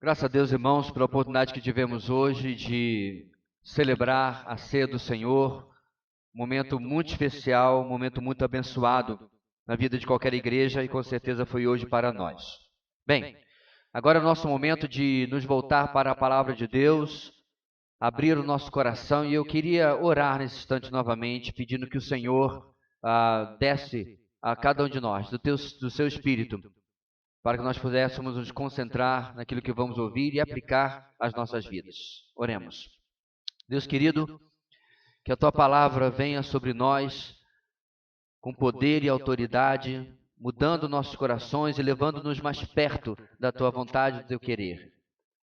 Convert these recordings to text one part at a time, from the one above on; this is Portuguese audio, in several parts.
Graças a Deus, irmãos, pela oportunidade que tivemos hoje de celebrar a ceia do Senhor, um momento muito especial, um momento muito abençoado na vida de qualquer igreja e com certeza foi hoje para nós. Bem, agora é o nosso momento de nos voltar para a palavra de Deus, abrir o nosso coração e eu queria orar nesse instante novamente, pedindo que o Senhor desse a cada um de nós do seu Espírito, para que nós pudéssemos nos concentrar naquilo que vamos ouvir e aplicar às nossas vidas. Oremos. Deus querido, que a Tua palavra venha sobre nós com poder e autoridade, mudando nossos corações e levando-nos mais perto da Tua vontade e do Teu querer.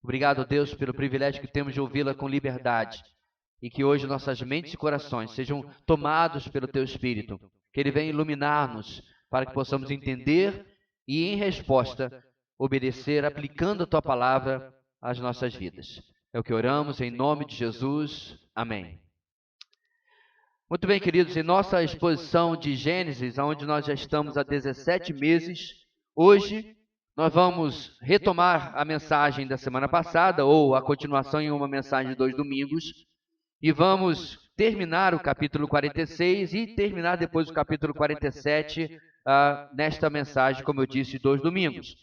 Obrigado, Deus, pelo privilégio que temos de ouvi-la com liberdade e que hoje nossas mentes e corações sejam tomados pelo Teu Espírito, que Ele venha iluminar-nos para que possamos entender e, em resposta, obedecer, aplicando a Tua palavra às nossas vidas. É o que oramos em nome de Jesus. Amém. Muito bem, queridos, em nossa exposição de Gênesis, onde nós já estamos há 17 meses, hoje nós vamos retomar a mensagem da semana passada, ou a continuação em uma mensagem de 2 domingos, e vamos terminar o capítulo 46 e terminar depois o capítulo 47 nesta mensagem, como eu disse, de 2 domingos.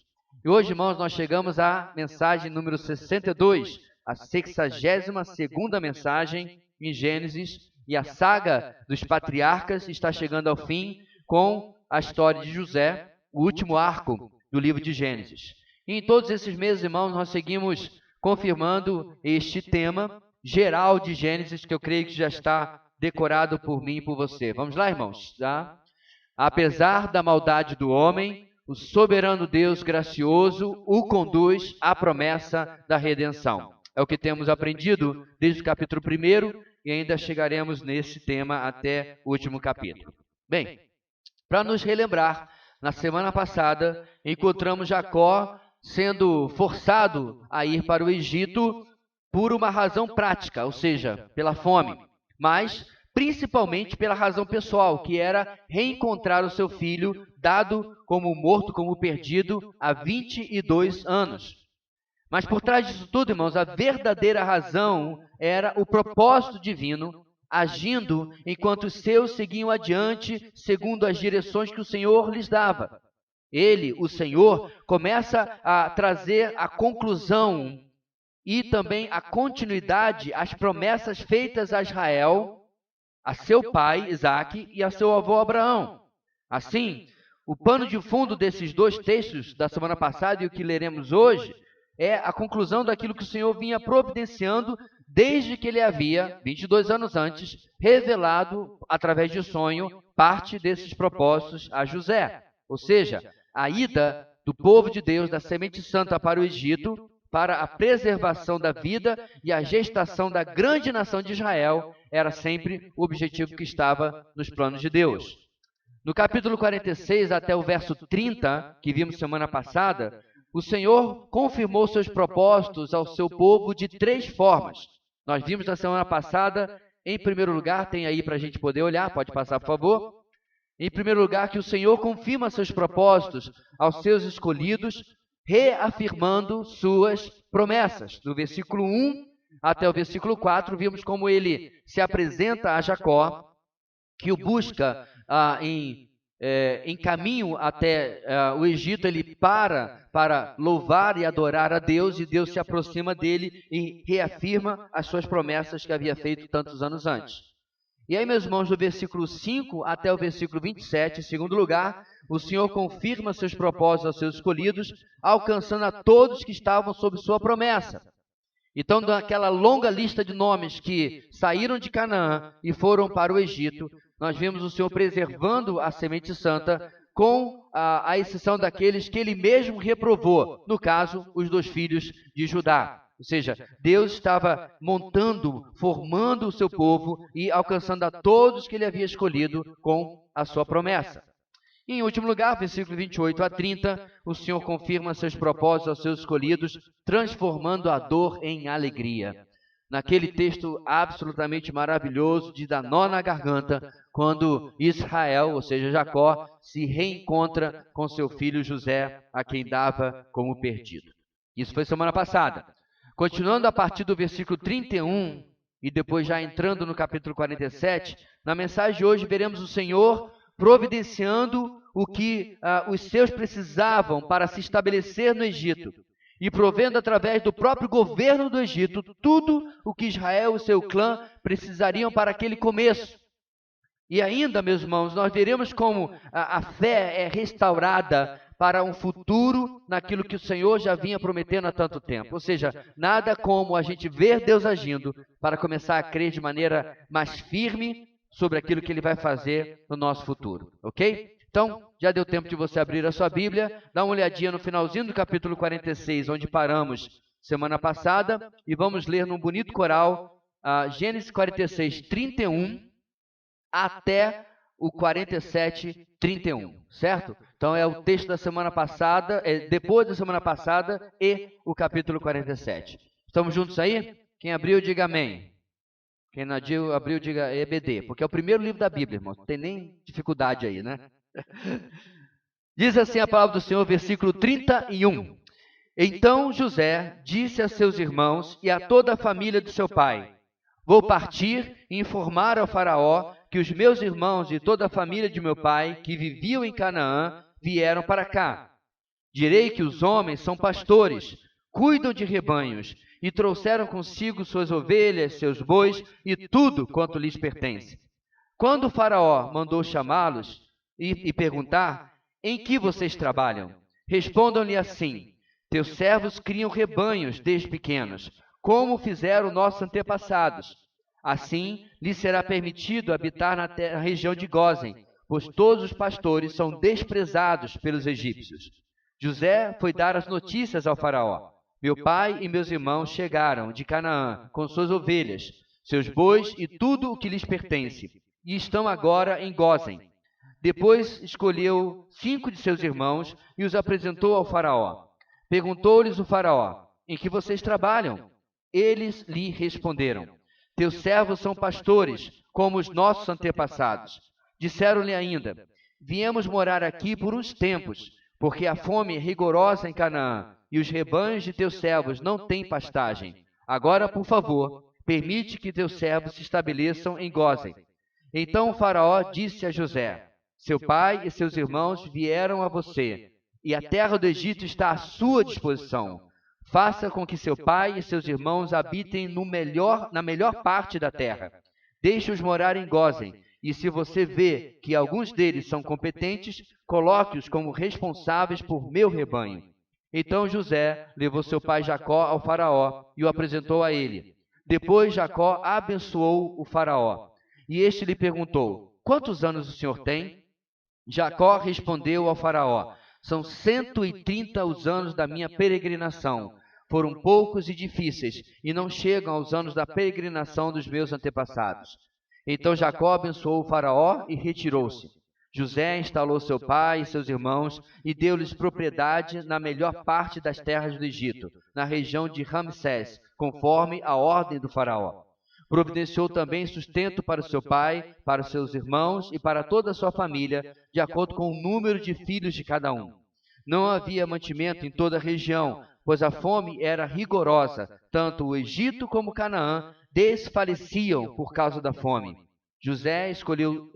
E hoje, irmãos, nós chegamos à mensagem número 62, a 62ª mensagem em Gênesis, e a saga dos patriarcas está chegando ao fim com a história de José, o último arco do livro de Gênesis. E em todos esses meses, irmãos, nós seguimos confirmando este tema geral de Gênesis, que eu creio que já está decorado por mim e por você. Vamos lá, irmãos? Tá? Apesar da maldade do homem, o soberano Deus gracioso o conduz à promessa da redenção. É o que temos aprendido desde o capítulo 1 e ainda chegaremos nesse tema até o último capítulo. Bem, para nos relembrar, na semana passada encontramos Jacó sendo forçado a ir para o Egito por uma razão prática, ou seja, pela fome, mas principalmente pela razão pessoal, que era reencontrar o seu filho, dado como morto, como perdido, há 22 anos. Mas por trás disso tudo, irmãos, a verdadeira razão era o propósito divino, agindo enquanto os seus seguiam adiante, segundo as direções que o Senhor lhes dava. Ele, o Senhor, começa a trazer a conclusão e também a continuidade às promessas feitas a Israel, a seu pai, Isaque, e a seu avô, Abraão. Assim, o pano de fundo desses dois textos da semana passada e o que leremos hoje é a conclusão daquilo que o Senhor vinha providenciando desde que ele havia, 22 anos antes, revelado através de sonho parte desses propósitos a José. Ou seja, a ida do povo de Deus, da semente santa para o Egito, para a preservação da vida e a gestação da grande nação de Israel, era sempre o objetivo que estava nos planos de Deus. No capítulo 46 até o verso 30, que vimos semana passada, o Senhor confirmou seus propósitos ao seu povo de 3 formas. Nós vimos na semana passada, em primeiro lugar, tem aí para a gente poder olhar, pode passar por favor. Em primeiro lugar, que o Senhor confirma seus propósitos aos seus escolhidos, reafirmando suas promessas. Do versículo 1 até o versículo 4, vimos como ele se apresenta a Jacó, que o busca em caminho até o Egito. Ele para louvar e adorar a Deus, e Deus se aproxima dele e reafirma as suas promessas que havia feito tantos anos antes. E aí, meus irmãos, do versículo 5 até o versículo 27, em segundo lugar, o Senhor confirma seus propósitos aos seus escolhidos, alcançando a todos que estavam sob sua promessa. Então, daquela longa lista de nomes que saíram de Canaã e foram para o Egito, nós vimos o Senhor preservando a semente santa, com a exceção daqueles que ele mesmo reprovou, no caso, os 2 filhos de Judá. Ou seja, Deus estava montando, formando o seu povo e alcançando a todos que ele havia escolhido com a sua promessa. E, em último lugar, versículo 28 a 30, o Senhor confirma seus propósitos aos seus escolhidos, transformando a dor em alegria. Naquele texto absolutamente maravilhoso de dar nó na garganta, quando Israel, ou seja, Jacó, se reencontra com seu filho José, a quem dava como perdido. Isso foi semana passada. Continuando a partir do versículo 31, e depois já entrando no capítulo 47, na mensagem de hoje veremos o Senhor providenciando o que os seus precisavam para se estabelecer no Egito, e provendo através do próprio governo do Egito tudo o que Israel e seu clã precisariam para aquele começo. E ainda, meus irmãos, nós veremos como a fé é restaurada para um futuro naquilo que o Senhor já vinha prometendo há tanto tempo. Ou seja, nada como a gente ver Deus agindo para começar a crer de maneira mais firme sobre aquilo que Ele vai fazer no nosso futuro, ok? Então, já deu tempo de você abrir a sua Bíblia, dá uma olhadinha no finalzinho do capítulo 46, onde paramos semana passada, e vamos ler num bonito coral Gênesis 46, 31, até o 47, 31, certo? Então é o texto da semana passada, depois da semana passada e o capítulo 47. Estamos juntos aí? Quem abriu, diga amém. Quem não abriu, diga EBD, porque é o primeiro livro da Bíblia, irmão. Não tem nem dificuldade aí, né? Diz assim a palavra do Senhor, versículo 31. Então José disse a seus irmãos e a toda a família de seu pai: Vou partir e informar ao faraó que os meus irmãos e toda a família de meu pai, que viviam em Canaã, vieram para cá. Direi que os homens são pastores, cuidam de rebanhos, e trouxeram consigo suas ovelhas, seus bois e tudo quanto lhes pertence. Quando o faraó mandou chamá-los e perguntar: Em que vocês trabalham? Respondam-lhe assim: Teus servos criam rebanhos desde pequenos, como fizeram nossos antepassados. Assim, lhes será permitido habitar na região de Gósen, pois todos os pastores são desprezados pelos egípcios. José foi dar as notícias ao faraó: Meu pai e meus irmãos chegaram de Canaã com suas ovelhas, seus bois e tudo o que lhes pertence, e estão agora em Gósen. Depois escolheu 5 de seus irmãos e os apresentou ao faraó. Perguntou-lhes o faraó: Em que vocês trabalham? Eles lhe responderam: Teus servos são pastores, como os nossos antepassados. Disseram-lhe ainda: Viemos morar aqui por uns tempos, porque a fome é rigorosa em Canaã, e os rebanhos de teus servos não têm pastagem. Agora, por favor, permite que teus servos se estabeleçam em Gósen. Então o faraó disse a José: Seu pai e seus irmãos vieram a você, e a terra do Egito está à sua disposição. Faça com que seu pai e seus irmãos habitem na melhor parte da terra. Deixe-os morar em Gósen, e se você vê que alguns deles são competentes, coloque-os como responsáveis por meu rebanho. Então José levou seu pai Jacó ao faraó e o apresentou a ele. Depois Jacó abençoou o faraó. E este lhe perguntou: Quantos anos o senhor tem? Jacó respondeu ao faraó: São 130 os anos da minha peregrinação. Foram poucos e difíceis, e não chegam aos anos da peregrinação dos meus antepassados. Então Jacó abençoou o faraó e retirou-se. José instalou seu pai e seus irmãos e deu-lhes propriedade na melhor parte das terras do Egito, na região de Ramsés, conforme a ordem do faraó. Providenciou também sustento para o seu pai, para os seus irmãos e para toda a sua família, de acordo com o número de filhos de cada um. Não havia mantimento em toda a região, pois a fome era rigorosa. Tanto o Egito como Canaã desfaleciam por causa da fome. José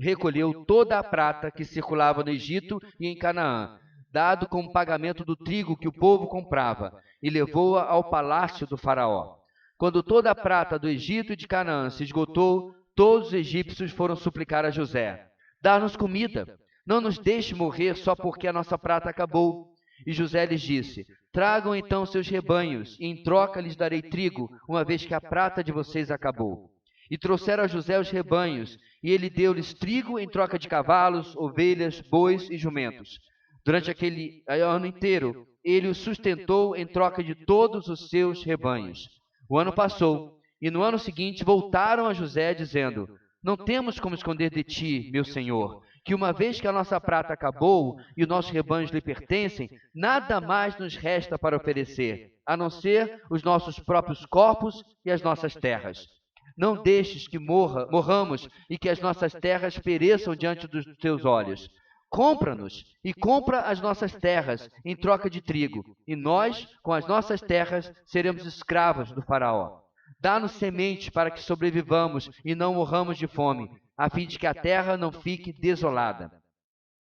recolheu toda a prata que circulava no Egito e em Canaã, dado como pagamento do trigo que o povo comprava, e levou-a ao palácio do faraó. Quando toda a prata do Egito e de Canaã se esgotou, todos os egípcios foram suplicar a José: Dá-nos comida, não nos deixe morrer só porque a nossa prata acabou. E José lhes disse: Tragam então seus rebanhos, e em troca lhes darei trigo, uma vez que a prata de vocês acabou. E trouxeram a José os rebanhos, e ele deu-lhes trigo em troca de cavalos, ovelhas, bois e jumentos. Durante aquele ano inteiro, ele os sustentou em troca de todos os seus rebanhos. O ano passou, e no ano seguinte voltaram a José, dizendo: Não temos como esconder de ti, meu senhor, que uma vez que a nossa prata acabou e os nossos rebanhos lhe pertencem, nada mais nos resta para oferecer, a não ser os nossos próprios corpos e as nossas terras. Não deixes que morramos e que as nossas terras pereçam diante dos teus olhos. compra-nos e compra as nossas terras em troca de trigo, e nós, com as nossas terras, seremos escravos do faraó. Dá-nos sementes para que sobrevivamos e não morramos de fome, a fim de que a terra não fique desolada.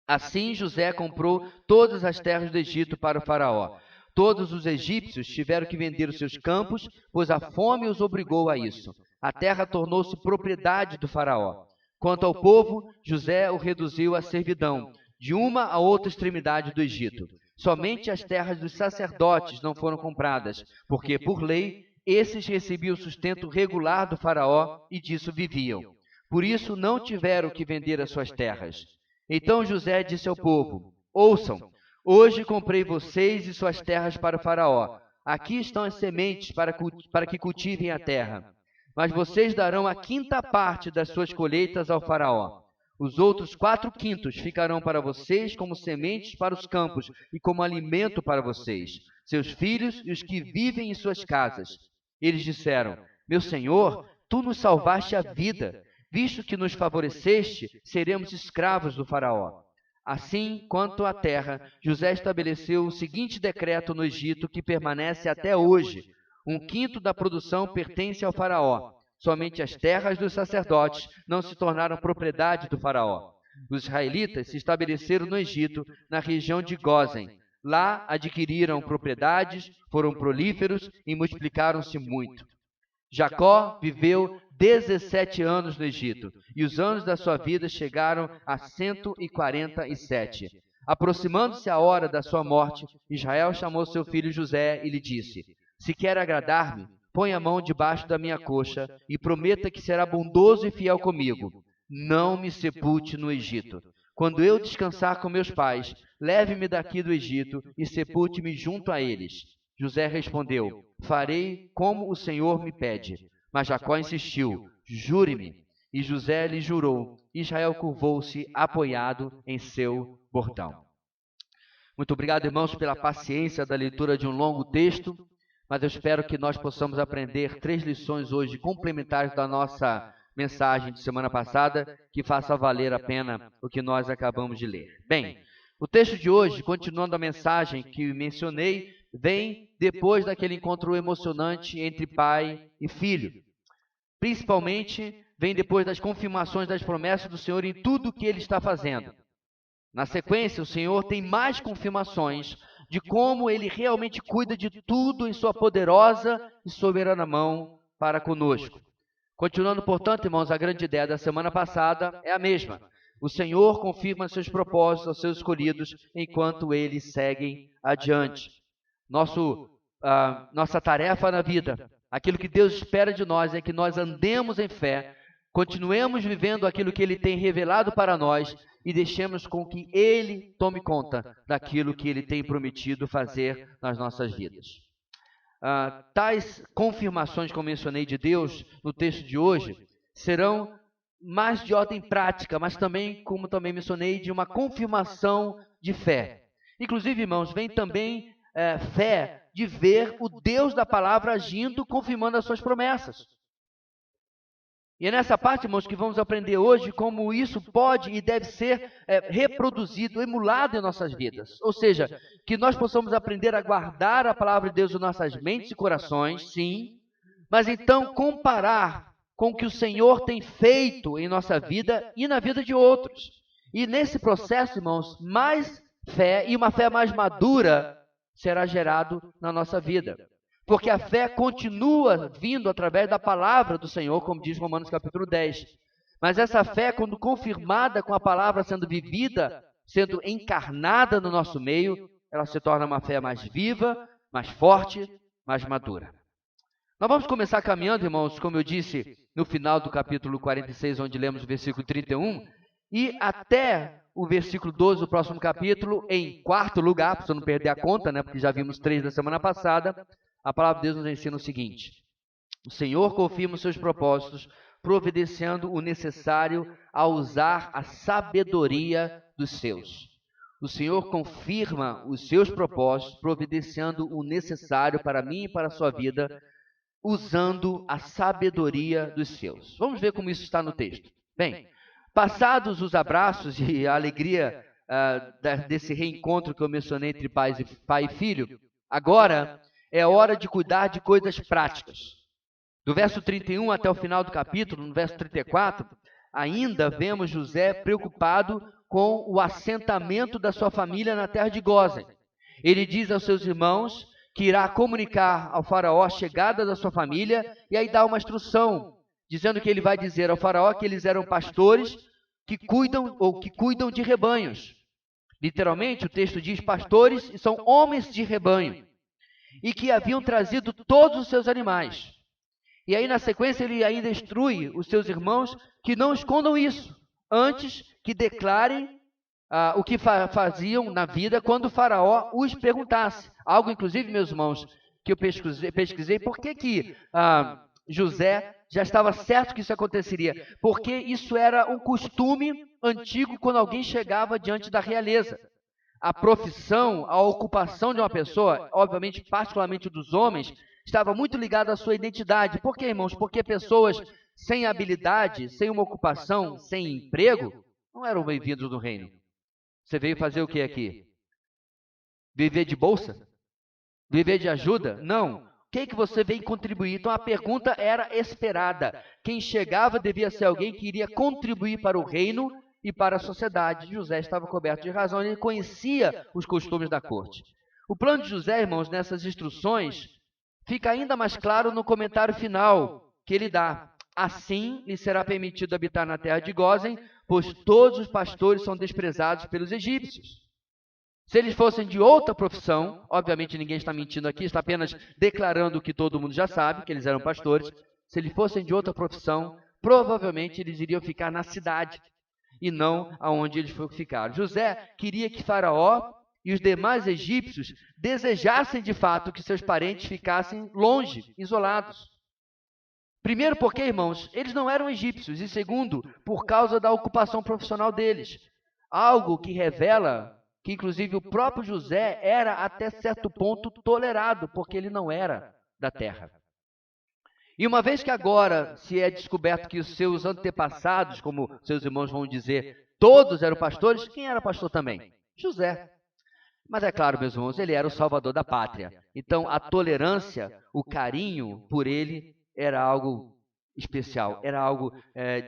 Assim José comprou todas as terras do Egito para o faraó. Todos os egípcios tiveram que vender os seus campos, pois a fome os obrigou a isso. A terra tornou-se propriedade do faraó. Quanto ao povo, José o reduziu à servidão, de uma a outra extremidade do Egito. Somente as terras dos sacerdotes não foram compradas, porque, por lei, esses recebiam o sustento regular do faraó e disso viviam. Por isso não tiveram que vender as suas terras. Então José disse ao povo: ouçam, hoje comprei vocês e suas terras para o faraó. Aqui estão as sementes para que cultivem a terra. Mas vocês darão a quinta parte das suas colheitas ao faraó. Os outros 4/5 ficarão para vocês como sementes para os campos e como alimento para vocês, seus filhos e os que vivem em suas casas. Eles disseram: meu senhor, tu nos salvaste a vida. Visto que nos favoreceste, seremos escravos do faraó. Assim, quanto à terra, José estabeleceu o seguinte decreto no Egito que permanece até hoje: 1/5 da produção pertence ao faraó. Somente as terras dos sacerdotes não se tornaram propriedade do faraó. Os israelitas se estabeleceram no Egito, na região de Gósen. Lá adquiriram propriedades, foram prolíferos e multiplicaram-se muito. Jacó viveu 17 anos no Egito, e os anos da sua vida chegaram a 147. Aproximando-se a hora da sua morte, Israel chamou seu filho José e lhe disse: se quer agradar-me, põe a mão debaixo da minha coxa e prometa que será bondoso e fiel comigo. Não me sepulte no Egito. Quando eu descansar com meus pais, leve-me daqui do Egito e sepulte-me junto a eles. José respondeu: farei como o Senhor me pede. Mas Jacó insistiu: jure-me. E José lhe jurou. Israel curvou-se apoiado em seu bordão. Muito obrigado, irmãos, pela paciência da leitura de um longo texto, mas eu espero que nós possamos aprender 3 lições hoje complementares da nossa mensagem de semana passada, que faça valer a pena o que nós acabamos de ler. Bem, o texto de hoje, continuando a mensagem que mencionei, vem depois daquele encontro emocionante entre pai e filho. Principalmente, vem depois das confirmações das promessas do Senhor em tudo o que Ele está fazendo. Na sequência, o Senhor tem mais confirmações de como Ele realmente cuida de tudo em sua poderosa e soberana mão para conosco. Continuando, portanto, irmãos, a grande ideia da semana passada é a mesma. O Senhor confirma seus propósitos aos seus escolhidos enquanto eles seguem adiante. Nossa tarefa na vida, aquilo que Deus espera de nós é que nós andemos em fé, continuemos vivendo aquilo que Ele tem revelado para nós e deixemos com que Ele tome conta daquilo que Ele tem prometido fazer nas nossas vidas. Tais confirmações, como mencionei, de Deus no texto de hoje, serão mais de ordem prática, mas também, como também mencionei, de uma confirmação de fé. Inclusive, irmãos, vem também fé de ver o Deus da palavra agindo, confirmando as suas promessas. E é nessa parte, irmãos, que vamos aprender hoje como isso pode e deve ser reproduzido, emulado em nossas vidas. Ou seja, que nós possamos aprender a guardar a palavra de Deus em nossas mentes e corações, sim, mas então comparar com o que o Senhor tem feito em nossa vida e na vida de outros. E nesse processo, irmãos, mais fé e uma fé mais madura será gerado na nossa vida. Porque a fé continua vindo através da palavra do Senhor, como diz Romanos capítulo 10. Mas essa fé, quando confirmada com a palavra sendo vivida, sendo encarnada no nosso meio, ela se torna uma fé mais viva, mais forte, mais madura. Nós vamos começar caminhando, irmãos, como eu disse, no final do capítulo 46, onde lemos o versículo 31, e até o versículo 12 do próximo capítulo, em quarto lugar, para você não perder a conta, né, porque já vimos 3 da semana passada. A palavra de Deus nos ensina o seguinte: o Senhor confirma os seus propósitos, providenciando o necessário a usar a sabedoria dos seus. O Senhor confirma os seus propósitos, providenciando o necessário para mim e para a sua vida, usando a sabedoria dos seus. Vamos ver como isso está no texto. Bem, passados os abraços e a alegria desse reencontro que eu mencionei entre pai e filho, agora é hora de cuidar de coisas práticas. Do verso 31 até o final do capítulo, no verso 34, ainda vemos José preocupado com o assentamento da sua família na terra de Gósen. Ele diz aos seus irmãos que irá comunicar ao faraó a chegada da sua família e aí dá uma instrução, dizendo que ele vai dizer ao faraó que eles eram pastores que cuidam de rebanhos. Literalmente, o texto diz pastores e são homens de rebanho e que haviam trazido todos os seus animais. E aí, na sequência, ele ainda instrui os seus irmãos que não escondam isso, antes que declarem o que faziam na vida quando o faraó os perguntasse. Algo, inclusive, meus irmãos, que eu pesquisei, por que José já estava certo que isso aconteceria? Porque isso era um costume antigo quando alguém chegava diante da realeza. A profissão, a ocupação de uma pessoa, obviamente, particularmente dos homens, estava muito ligada à sua identidade. Por quê, irmãos? Porque pessoas sem habilidade, sem uma ocupação, sem emprego, não eram bem-vindos no reino. Você veio fazer o que aqui? Viver de bolsa? Viver de ajuda? Não. O que você veio contribuir? Então a pergunta era esperada. Quem chegava devia ser alguém que iria contribuir para o reino e para a sociedade. José estava coberto de razão, ele conhecia os costumes da corte. O plano de José, irmãos, nessas instruções, fica ainda mais claro no comentário final que ele dá. Assim lhe será permitido habitar na terra de Gósen, pois todos os pastores são desprezados pelos egípcios. Se eles fossem de outra profissão, obviamente ninguém está mentindo aqui, está apenas declarando o que todo mundo já sabe, que eles eram pastores. Se eles fossem de outra profissão, provavelmente eles iriam ficar na cidade e não aonde eles ficaram. José queria que Faraó e os demais egípcios desejassem de fato que seus parentes ficassem longe, isolados. Primeiro porque, irmãos, eles não eram egípcios, e segundo, por causa da ocupação profissional deles. Algo que revela que, inclusive, o próprio José era até certo ponto tolerado, porque ele não era da terra. E uma vez que agora se é descoberto que os seus antepassados, como seus irmãos vão dizer, todos eram pastores, quem era pastor também? José. Mas é claro, meus irmãos, ele era o salvador da pátria. Então, a tolerância, o carinho por ele era algo especial, era algo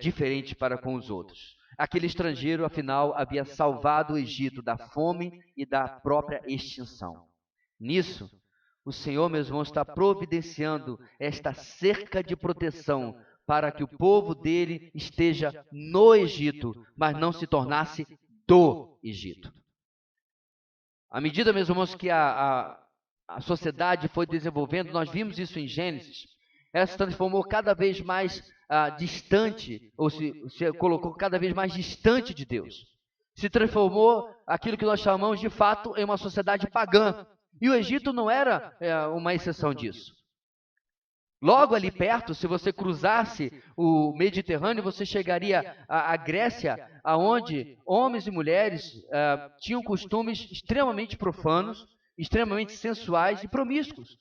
diferente para com os outros. Aquele estrangeiro, afinal, havia salvado o Egito da fome e da própria extinção. Nisso, o Senhor, meus irmãos, está providenciando esta cerca de proteção para que o povo dele esteja no Egito, mas não se tornasse do Egito. À medida, meus irmãos, que a sociedade foi desenvolvendo, nós vimos isso em Gênesis, ela se transformou cada vez mais distante, ou se colocou cada vez mais distante de Deus. Se transformou aquilo que nós chamamos de fato em uma sociedade pagã. E o Egito não era uma exceção disso. Logo ali perto, se você cruzasse o Mediterrâneo, você chegaria à Grécia, onde homens e mulheres tinham costumes extremamente profanos, extremamente sensuais e promíscuos.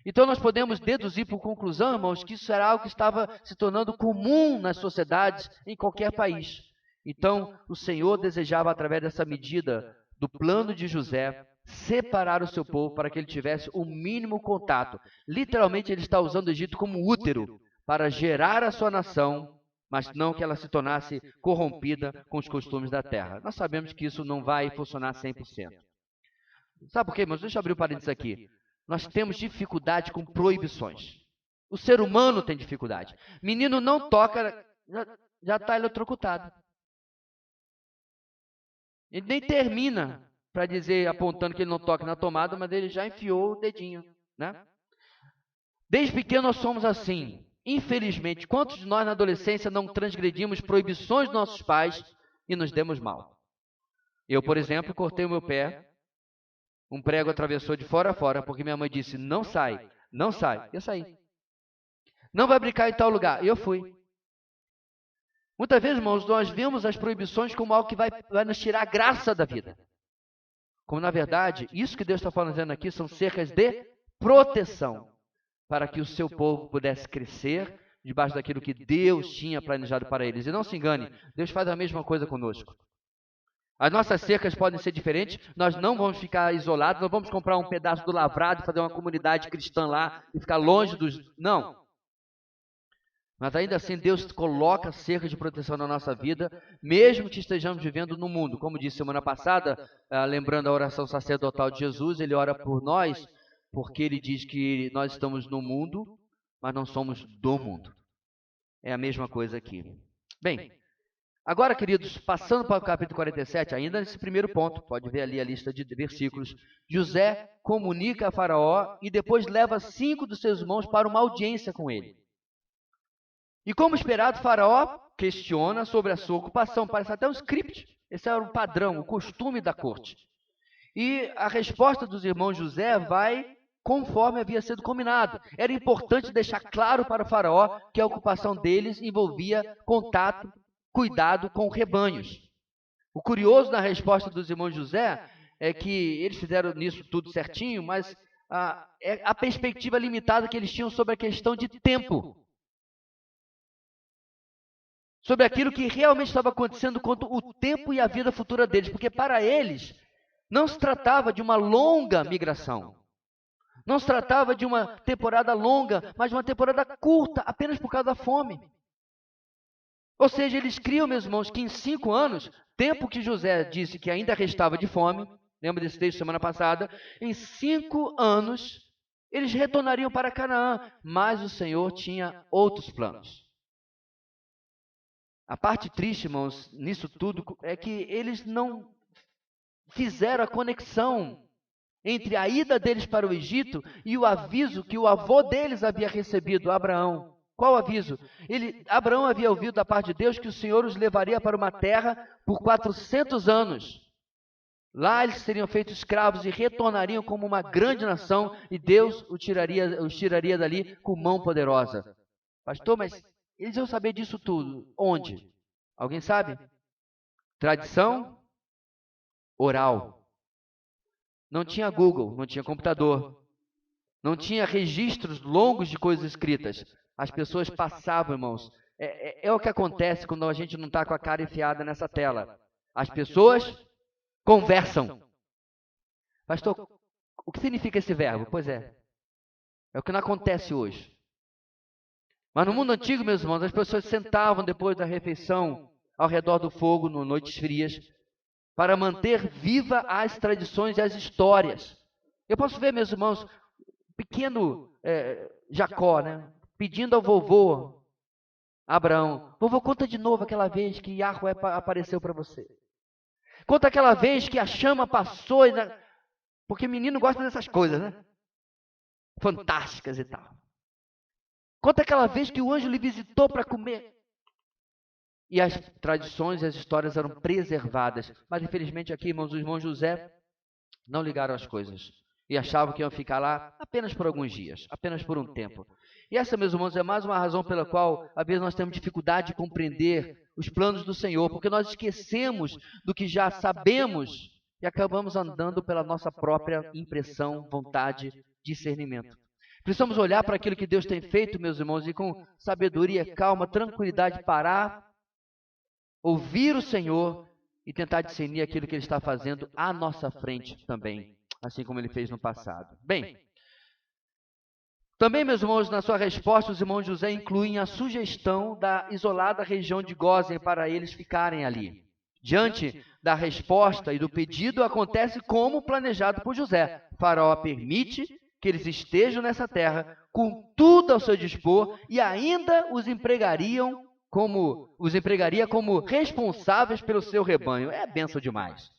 Então nós podemos deduzir por conclusão, irmãos, que isso era algo que estava se tornando comum nas sociedades em qualquer país. Então o Senhor desejava, através dessa medida do plano de José, separar o seu povo para que ele tivesse o mínimo contato. Literalmente ele está usando o Egito como útero para gerar a sua nação, mas não que ela se tornasse corrompida com os costumes da terra. Nós sabemos que isso não vai funcionar 100%. Sabe por quê, irmãos? Deixa eu abrir o parênteses aqui. Nós temos dificuldade com proibições. O ser humano tem dificuldade. Menino não toca, já está eletrocutado. Ele nem termina para dizer, apontando que ele não toca na tomada, mas ele já enfiou o dedinho, né? Desde pequeno nós somos assim. Infelizmente, quantos de nós na adolescência não transgredimos proibições dos nossos pais e nos demos mal? Eu, por exemplo, cortei o meu pé, um prego atravessou de fora a fora, porque minha mãe disse, não sai, não sai. Eu saí. Não vai brincar em tal lugar. E eu fui. Muitas vezes, irmãos, nós vemos as proibições como algo que vai nos tirar a graça da vida. Como, na verdade, isso que Deus está falando aqui são cercas de proteção, para que o seu povo pudesse crescer debaixo daquilo que Deus tinha planejado para eles. E não se engane, Deus faz a mesma coisa conosco. As nossas cercas podem ser diferentes, nós não vamos ficar isolados, não vamos comprar um pedaço do lavrado e fazer uma comunidade cristã lá e ficar longe dos... Não. Mas ainda assim, Deus coloca cerca de proteção na nossa vida, mesmo que estejamos vivendo no mundo. Como disse semana passada, lembrando a oração sacerdotal de Jesus, ele ora por nós, porque ele diz que nós estamos no mundo, mas não somos do mundo. É a mesma coisa aqui. Bem, agora, queridos, passando para o capítulo 47, ainda nesse primeiro ponto, pode ver ali a lista de versículos, José comunica a Faraó e depois leva 5 dos seus irmãos para uma audiência com ele. E como esperado, Faraó questiona sobre a sua ocupação, parece até um script, esse era o padrão, o costume da corte. E a resposta dos irmãos José vai conforme havia sido combinado. Era importante deixar claro para o Faraó que a ocupação deles envolvia contato, cuidado com rebanhos. O curioso na resposta dos irmãos José é que eles fizeram nisso tudo certinho, mas a perspectiva limitada que eles tinham sobre a questão de tempo. Sobre aquilo que realmente estava acontecendo quanto o tempo e a vida futura deles. Porque para eles, não se tratava de uma longa migração. Não se tratava de uma temporada longa, mas de uma temporada curta, apenas por causa da fome. Ou seja, eles criam, meus irmãos, que em 5 anos, tempo que José disse que ainda restava de fome, lembra desse texto semana passada, em 5 anos, eles retornariam para Canaã, mas o Senhor tinha outros planos. A parte triste, irmãos, nisso tudo, é que eles não fizeram a conexão entre a ida deles para o Egito e o aviso que o avô deles havia recebido, Abraão. Qual aviso? Abraão havia ouvido da parte de Deus que o Senhor os levaria para uma terra por 400 anos. Lá eles seriam feitos escravos e retornariam como uma grande nação e Deus os tiraria dali com mão poderosa. Pastor, mas eles iam saber disso tudo. Onde? Alguém sabe? Tradição oral. Não tinha Google, não tinha computador. Não tinha registros longos de coisas escritas. As pessoas passavam, irmãos. É o que acontece quando a gente não está com a cara enfiada nessa tela. As pessoas conversam. Pastor, o que significa esse verbo? Pois é o que não acontece hoje. Mas no mundo antigo, meus irmãos, as pessoas sentavam depois da refeição ao redor do fogo, em noites frias, para manter viva as tradições e as histórias. Eu posso ver, meus irmãos, pequeno Jacó, né, pedindo ao vovô Abraão: vovô, conta de novo aquela vez que Yahweh apareceu para você. Conta aquela vez que a chama passou, porque menino gosta dessas coisas, né? Fantásticas e tal. Conta aquela vez que o anjo lhe visitou para comer. E as tradições e as histórias eram preservadas. Mas infelizmente aqui, irmãos, os irmãos José não ligaram as coisas. E achavam que iam ficar lá apenas por alguns dias, apenas por um tempo. E essa, meus irmãos, é mais uma razão pela qual, às vezes, nós temos dificuldade de compreender os planos do Senhor, porque nós esquecemos do que já sabemos e acabamos andando pela nossa própria impressão, vontade, discernimento. Precisamos olhar para aquilo que Deus tem feito, meus irmãos, e com sabedoria, calma, tranquilidade, parar, ouvir o Senhor e tentar discernir aquilo que Ele está fazendo à nossa frente também, assim como Ele fez no passado. Bem, também, meus irmãos, na sua resposta, os irmãos José incluem a sugestão da isolada região de Gósen para eles ficarem ali. Diante da resposta e do pedido, acontece como planejado por José. Faraó permite que eles estejam nessa terra com tudo ao seu dispor e ainda os empregaria como responsáveis pelo seu rebanho. É bênção demais.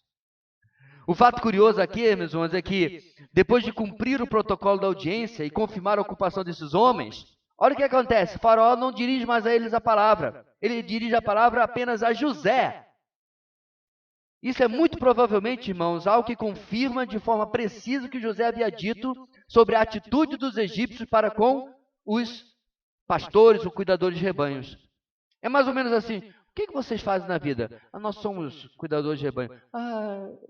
O fato curioso aqui, meus irmãos, é que depois de cumprir o protocolo da audiência e confirmar a ocupação desses homens, olha o que acontece. Faraó não dirige mais a eles a palavra. Ele dirige a palavra apenas a José. Isso é muito provavelmente, irmãos, algo que confirma de forma precisa o que José havia dito sobre a atitude dos egípcios para com os pastores ou cuidadores de rebanhos. É mais ou menos assim: o que vocês fazem na vida? Nós somos cuidadores de rebanho.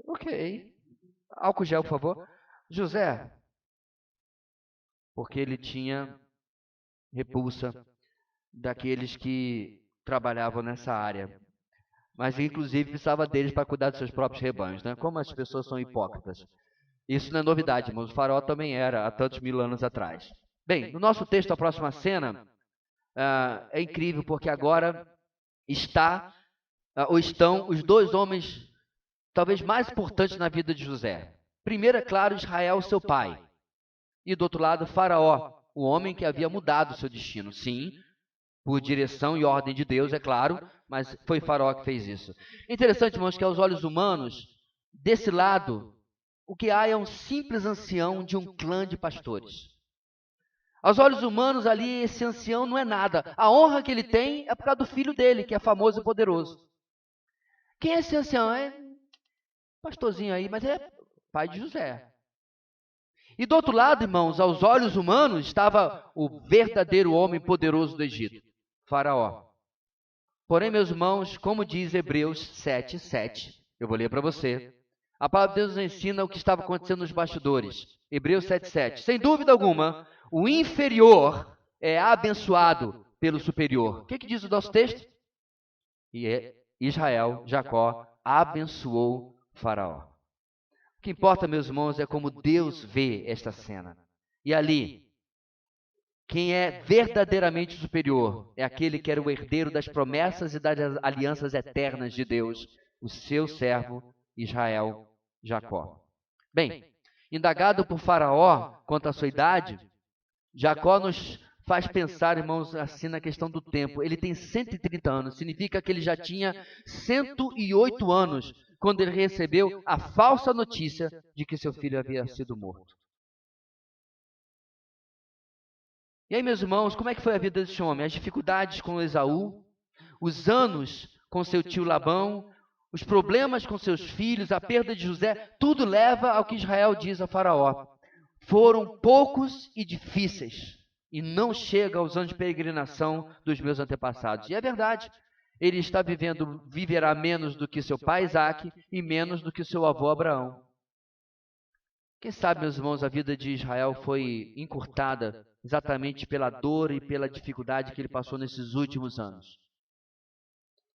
Ok. Álcool gel, por favor. José, porque ele tinha repulsa daqueles que trabalhavam nessa área. mas inclusive precisava deles para cuidar dos seus próprios rebanhos, né? Como as pessoas são hipócritas. Isso não é novidade, irmãos. O faraó também era há tantos mil anos atrás. Bem, no nosso texto, a próxima cena é incrível, porque agora estão os dois homens talvez mais importantes na vida de José. Primeiro, é claro, Israel, seu pai. E do outro lado, Faraó, o homem que havia mudado o seu destino. Sim, por direção e ordem de Deus, é claro, mas foi Faraó que fez isso. Interessante, irmãos, que aos olhos humanos, desse lado, o que há é um simples ancião de um clã de pastores. Aos olhos humanos, ali, esse ancião não é nada. A honra que ele tem é por causa do filho dele, que é famoso e poderoso. Quem é esse ancião? É pastorzinho aí, mas é pai de José. E do outro lado, irmãos, aos olhos humanos, estava o verdadeiro homem poderoso do Egito, Faraó. Porém, meus irmãos, como diz Hebreus 7:7, eu vou ler para você, a palavra de Deus nos ensina o que estava acontecendo nos bastidores. Hebreus 7:7. Sem dúvida alguma, o inferior é abençoado pelo superior. O que diz o nosso texto? E Israel, Jacó, abençoou Faraó. O que importa, meus irmãos, é como Deus vê esta cena. E ali, quem é verdadeiramente superior é aquele que era o herdeiro das promessas e das alianças eternas de Deus, o seu servo Israel, Jacó. Bem, indagado por Faraó quanto à sua idade, Jacó nos faz pensar, irmãos, assim na questão do tempo. Ele tem 130 anos, significa que ele já tinha 108 anos quando ele recebeu a falsa notícia de que seu filho havia sido morto. E aí, meus irmãos, como é que foi a vida desse homem? As dificuldades com Esaú, os anos com seu tio Labão, os problemas com seus filhos, a perda de José, tudo leva ao que Israel diz a Faraó. Foram poucos e difíceis, e não chega aos anos de peregrinação dos meus antepassados. E é verdade, ele viverá menos do que seu pai Isaque e menos do que seu avô Abraão. Quem sabe, meus irmãos, a vida de Israel foi encurtada exatamente pela dor e pela dificuldade que ele passou nesses últimos anos.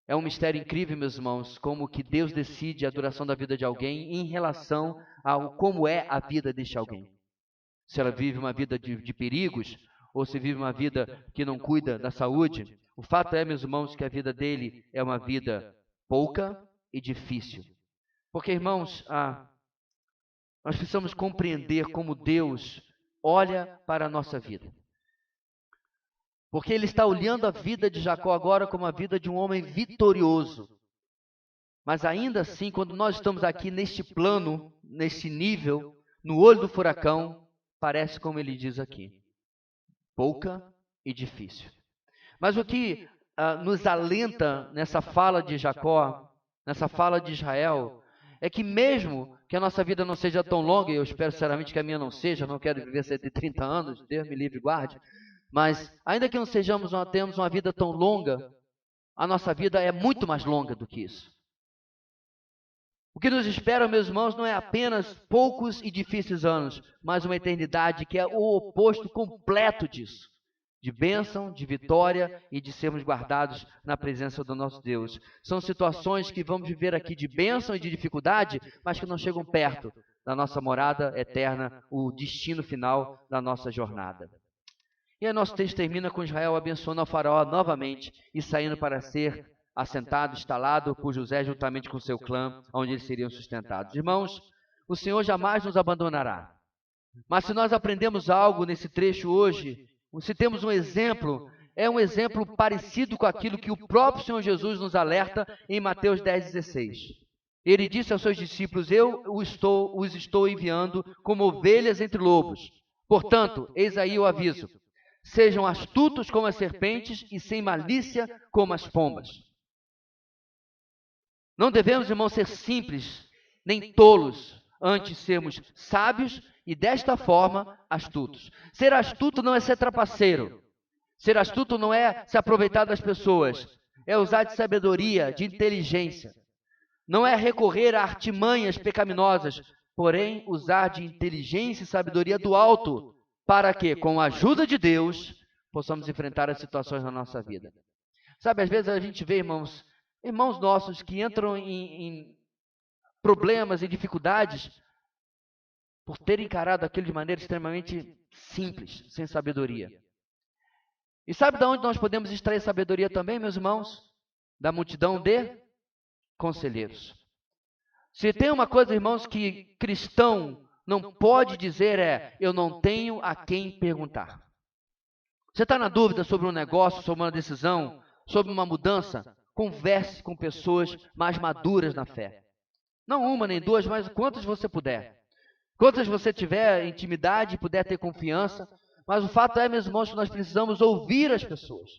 É um mistério incrível, meus irmãos, como que Deus decide a duração da vida de alguém em relação ao como é a vida deste alguém. Se ela vive uma vida de perigos, ou se vive uma vida que não cuida da saúde, o fato é, meus irmãos, que a vida dele é uma vida pouca e difícil. Porque, irmãos, nós precisamos compreender como Deus olha para a nossa vida. Porque Ele está olhando a vida de Jacó agora como a vida de um homem vitorioso. Mas ainda assim, quando nós estamos aqui neste plano, nesse nível, no olho do furacão, parece como ele diz aqui, pouca e difícil. Mas o que nos alenta nessa fala de Jacó, nessa fala de Israel, é que mesmo que a nossa vida não seja tão longa, e eu espero sinceramente que a minha não seja, não quero viver 130 anos, Deus me livre e guarde, mas ainda que não tenhamos uma vida tão longa, a nossa vida é muito mais longa do que isso. O que nos espera, meus irmãos, não é apenas poucos e difíceis anos, mas uma eternidade que é o oposto completo disso. De bênção, de vitória e de sermos guardados na presença do nosso Deus. São situações que vamos viver aqui de bênção e de dificuldade, mas que não chegam perto da nossa morada eterna, o destino final da nossa jornada. E aí nosso texto termina com Israel abençoando o faraó novamente e saindo para ser assentado, instalado por José juntamente com seu clã, onde eles seriam sustentados. Irmãos, o Senhor jamais nos abandonará. Mas se nós aprendemos algo nesse trecho hoje, se temos um exemplo, é um exemplo parecido com aquilo que o próprio Senhor Jesus nos alerta em Mateus 10,16. Ele disse aos seus discípulos, eu os estou enviando como ovelhas entre lobos. Portanto, eis aí o aviso. Sejam astutos como as serpentes e sem malícia como as pombas. Não devemos, irmãos, ser simples, nem tolos, antes sermos sábios e, desta forma, astutos. Ser astuto não é ser trapaceiro. Ser astuto não é se aproveitar das pessoas. É usar de sabedoria, de inteligência. Não é recorrer a artimanhas pecaminosas, porém usar de inteligência e sabedoria do alto, para que, com a ajuda de Deus, possamos enfrentar as situações na nossa vida. Sabe, às vezes a gente vê, irmãos, irmãos nossos que entram em problemas e dificuldades por terem encarado aquilo de maneira extremamente simples, sem sabedoria. E sabe de onde nós podemos extrair sabedoria também, meus irmãos? Da multidão de conselheiros. Se tem uma coisa, irmãos, que cristão não pode dizer é: eu não tenho a quem perguntar. Você está na dúvida sobre um negócio, sobre uma decisão, sobre uma mudança? Converse com pessoas mais maduras na fé. Não uma nem duas, mas quantas você puder. Quantas você tiver intimidade e puder ter confiança. Mas o fato é, meus irmãos, que nós precisamos ouvir as pessoas.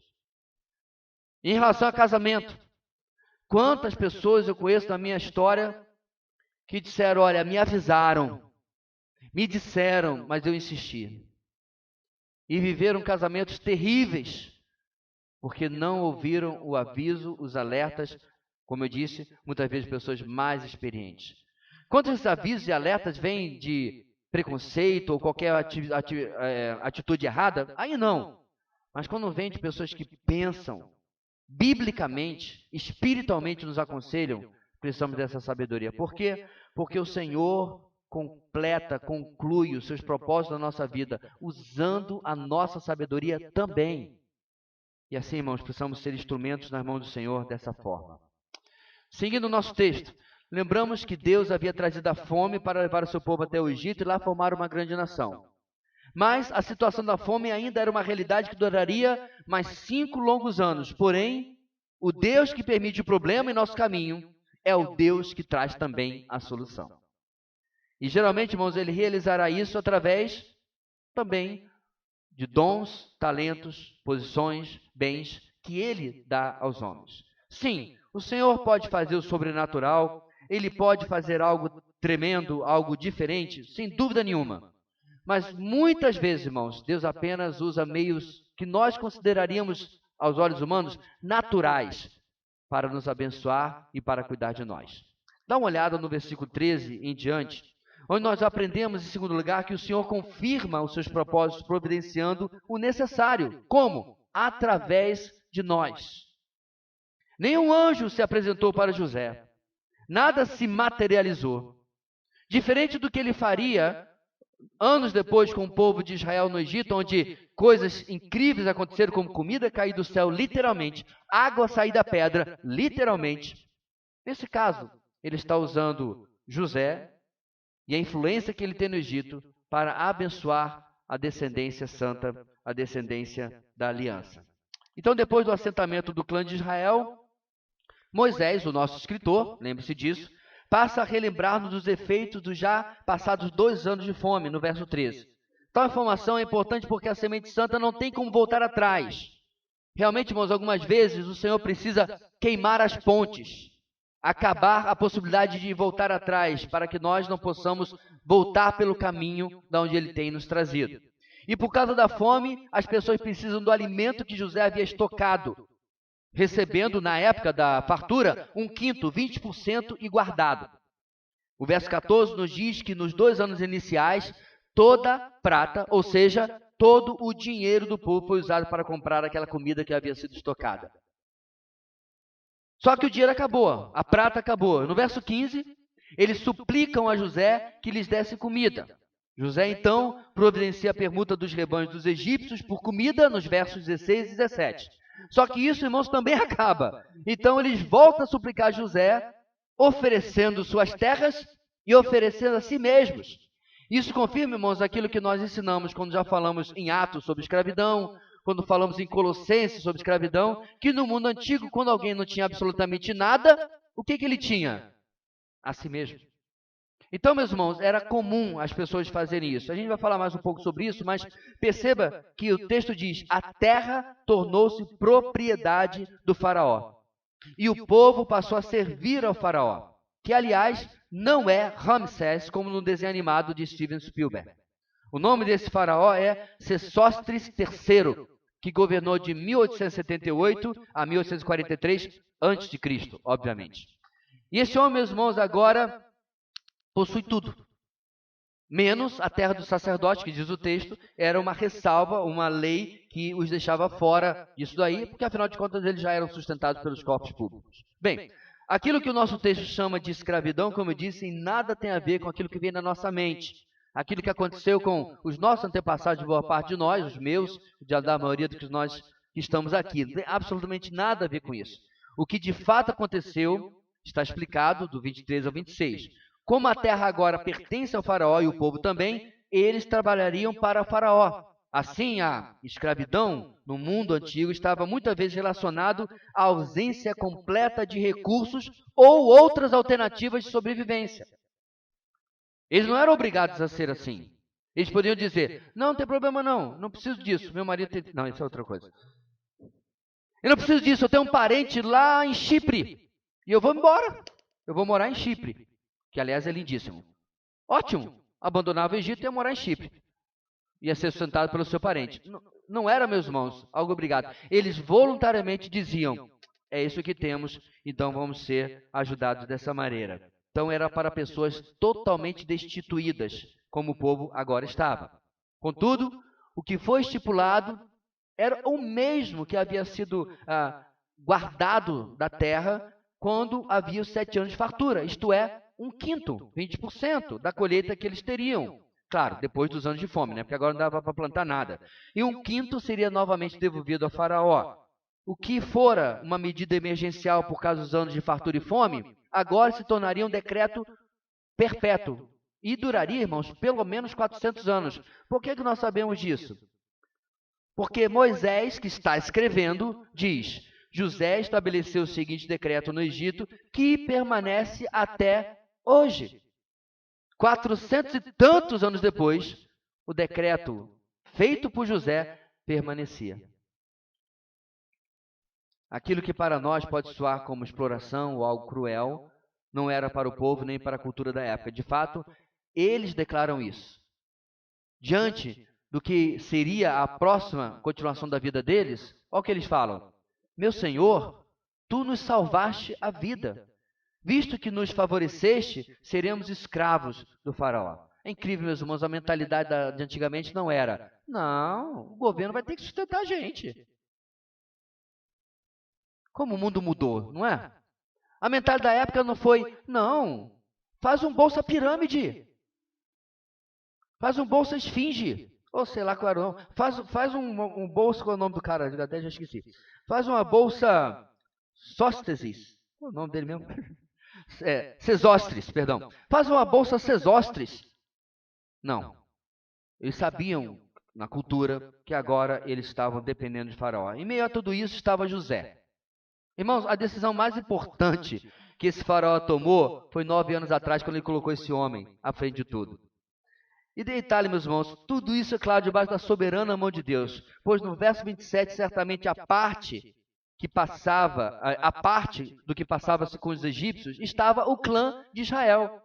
Em relação a casamento, quantas pessoas eu conheço na minha história que disseram: olha, me avisaram, me disseram, mas eu insisti. E viveram casamentos terríveis, porque não ouviram o aviso, os alertas, como eu disse, muitas vezes pessoas mais experientes. Quantos esses avisos e alertas vêm de preconceito ou qualquer atitude errada? Aí não. Mas quando vem de pessoas que pensam, biblicamente, espiritualmente nos aconselham, precisamos dessa sabedoria. Por quê? Porque o Senhor conclui os seus propósitos na nossa vida, usando a nossa sabedoria também. E assim, irmãos, precisamos ser instrumentos nas mãos do Senhor dessa forma. Seguindo o nosso texto, lembramos que Deus havia trazido a fome para levar o seu povo até o Egito e lá formar uma grande nação. Mas a situação da fome ainda era uma realidade que duraria mais 5 longos anos. Porém, o Deus que permite o problema em nosso caminho é o Deus que traz também a solução. E geralmente, irmãos, ele realizará isso através também de dons, talentos, posições, bens que ele dá aos homens. Sim, o Senhor pode fazer o sobrenatural, ele pode fazer algo tremendo, algo diferente, sem dúvida nenhuma. Mas muitas vezes, irmãos, Deus apenas usa meios que nós consideraríamos, aos olhos humanos, naturais, para nos abençoar e para cuidar de nós. Dá uma olhada no versículo 13 em diante, onde nós aprendemos, em segundo lugar, que o Senhor confirma os seus propósitos, providenciando o necessário. Como? Através de nós. Nenhum anjo se apresentou para José. Nada se materializou. Diferente do que ele faria anos depois com o povo de Israel no Egito, onde coisas incríveis aconteceram, como comida cair do céu, literalmente, água sair da pedra, literalmente. Nesse caso, ele está usando José e a influência que ele tem no Egito para abençoar a descendência santa, a descendência da aliança. Então, depois do assentamento do clã de Israel, Moisés, o nosso escritor, lembre-se disso, passa a relembrar-nos dos efeitos dos já passados 2 anos de fome, no verso 13. Tal informação é importante porque a semente santa não tem como voltar atrás. Realmente, irmãos, algumas vezes o Senhor precisa queimar as pontes, acabar a possibilidade de voltar atrás, para que nós não possamos voltar pelo caminho de onde Ele tem nos trazido. E por causa da fome, as pessoas precisam do alimento que José havia estocado, recebendo, na época da fartura, 1/5, 20% e guardado. O verso 14 nos diz que nos 2 anos iniciais, toda prata, ou seja, todo o dinheiro do povo foi usado para comprar aquela comida que havia sido estocada. Só que o dinheiro acabou, a prata acabou. No verso 15, eles suplicam a José que lhes desse comida. José, então, providencia a permuta dos rebanhos dos egípcios por comida, nos versos 16 e 17. Só que isso, irmãos, também acaba. Então, eles voltam a suplicar a José, oferecendo suas terras e oferecendo a si mesmos. Isso confirma, irmãos, aquilo que nós ensinamos quando já falamos em Atos sobre escravidão, quando falamos em Colossenses sobre escravidão, que no mundo antigo, quando alguém não tinha absolutamente nada, o que ele tinha? A si mesmo. Então, meus irmãos, era comum as pessoas fazerem isso. A gente vai falar mais um pouco sobre isso, mas perceba que o texto diz: a terra tornou-se propriedade do faraó. E o povo passou a servir ao faraó, que, aliás, não é Ramsés, como no desenho animado de Steven Spielberg. O nome desse faraó é Sesostris III, que governou de 1878 a 1843 a.C., obviamente. E esse homem, meus irmãos, agora possui tudo. menos a terra do sacerdote, que diz o texto, era uma ressalva, uma lei que os deixava fora disso daí, porque afinal de contas eles já eram sustentados pelos corpos públicos. Bem, aquilo que o nosso texto chama de escravidão, como eu disse, em nada tem a ver com aquilo que vem na nossa mente. Aquilo que aconteceu com os nossos antepassados, de boa parte de nós, os meus, da maioria dos que nós que estamos aqui. Não tem absolutamente nada a ver com isso. O que de fato aconteceu está explicado do 23 ao 26. Como a terra agora pertence ao faraó e o povo também, eles trabalhariam para o faraó. Assim, a escravidão no mundo antigo estava muitas vezes relacionado à ausência completa de recursos ou outras alternativas de sobrevivência. Eles não eram obrigados a ser assim. Eles poderiam dizer, não tem problema não preciso disso, meu marido tem... Não, isso é outra coisa. Eu não preciso disso, eu tenho um parente lá em Chipre, e eu vou embora. Eu vou morar em Chipre, que aliás é lindíssimo. Ótimo, abandonava o Egito e ia morar em Chipre. Ia ser sustentado pelo seu parente. Não era, meus irmãos, algo obrigado. Eles voluntariamente diziam, é isso que temos, então vamos ser ajudados dessa maneira. Então era para pessoas totalmente destituídas, como o povo agora estava. Contudo, o que foi estipulado era o mesmo que havia sido guardado da terra quando havia os 7 anos de fartura, isto é, 1/5, 20% da colheita que eles teriam. Claro, depois dos anos de fome, né? Porque agora não dava para plantar nada. E 1/5 seria novamente devolvido ao faraó. O que fora uma medida emergencial por causa dos anos de fartura e fome, agora se tornaria um decreto perpétuo. E duraria, irmãos, pelo menos 400 anos. Por que nós sabemos disso? Porque Moisés, que está escrevendo, diz, José estabeleceu o seguinte decreto no Egito, que permanece até hoje. 400 e tantos anos depois, o decreto feito por José permanecia. Aquilo que para nós pode soar como exploração ou algo cruel, não era para o povo nem para a cultura da época. De fato, eles declaram isso. Diante do que seria a próxima continuação da vida deles, olha o que eles falam. Meu Senhor, tu nos salvaste a vida. Visto que nos favoreceste, seremos escravos do faraó. É incrível, meus irmãos, a mentalidade de antigamente não era. Não, o governo vai ter que sustentar a gente. Como o mundo mudou, não é? A mentalidade da época não foi, não, faz um Bolsa Pirâmide. Faz um Bolsa Esfinge. Ou sei lá qual era o nome. Faz um bolsa, qual é o nome do cara? Até já esqueci. Faz uma bolsa Sósteses. Qual é o nome dele mesmo? Sesostres, perdão. Faz uma bolsa Sesostres. Não. Eles sabiam, na cultura, que agora eles estavam dependendo de Faraó. Em meio a tudo isso estava José. Irmãos, a decisão mais importante que esse Faraó tomou foi 9 anos atrás, quando ele colocou esse homem à frente de tudo. E detalhe, meus irmãos, tudo isso é claro debaixo da soberana mão de Deus, pois no verso 27, certamente a parte do que passava-se com os egípcios, estava o clã de Israel.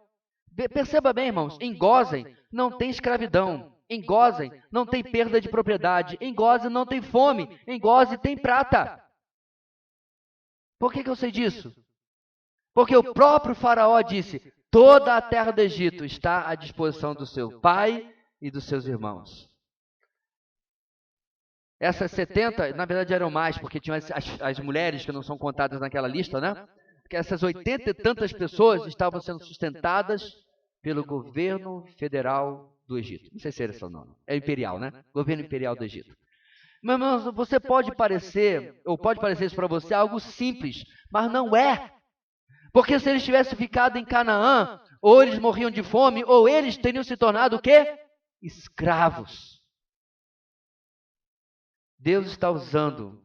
Perceba bem, irmãos, em Gósen não tem escravidão, em Gósen não tem perda de propriedade, em Gósen não tem fome, em Gósen tem prata. Por que eu sei disso? Porque o próprio faraó disse, toda a terra do Egito está à disposição do seu pai e dos seus irmãos. Essas 70, na verdade eram mais, porque tinham as mulheres que não são contadas naquela lista, né? Porque essas 80 e tantas pessoas estavam sendo sustentadas pelo governo federal do Egito. Não sei se era esse o nome. É imperial, né? Governo imperial do Egito. Meu irmão, você pode parecer isso para você algo simples, mas não é. Porque se eles tivessem ficado em Canaã, ou eles morriam de fome, ou eles teriam se tornado o quê? Escravos. Deus está usando